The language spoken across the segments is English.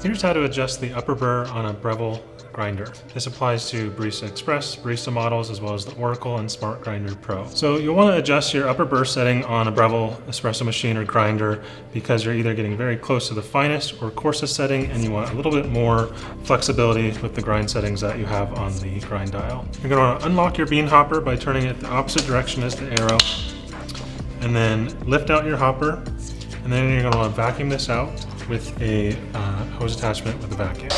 Here's how to adjust the upper burr on a Breville grinder. This applies to Barista Express, Barista models, as well as the Oracle and Smart Grinder Pro. So you'll want to adjust your upper burr setting on a Breville espresso machine or grinder because you're either getting very close to the finest or coarsest setting and you want a little bit more flexibility with the grind settings that you have on the grind dial. You're going to unlock your bean hopper by turning it the opposite direction as the arrow, and then lift out your hopper, and then you're going to vacuum this out with a hose attachment with a vacuum.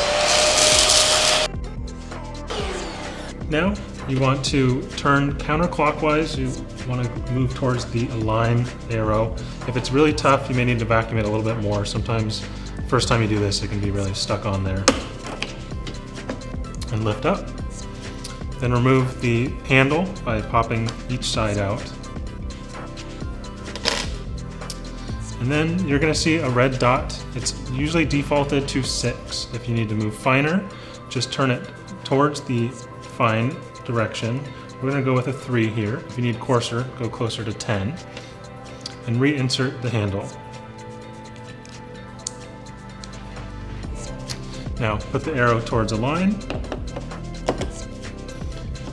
Now you want to turn counterclockwise. You want to move towards the align arrow. If it's really tough, you may need to vacuum it a little bit more. Sometimes, first time you do this, it can be really stuck on there. And lift up. Then remove the handle by popping each side out. And then you're going to see a red dot. It's usually defaulted to 6. If you need to move finer, just turn it towards the fine direction. We're going to go with a 3 here. If you need coarser, go closer to 10. And reinsert the handle. Now put the arrow towards a line.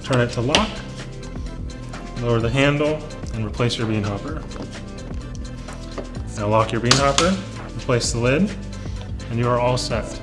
Turn it to lock. Lower the handle and replace your bean hopper. Now lock your bean hopper, replace the lid, and you are all set.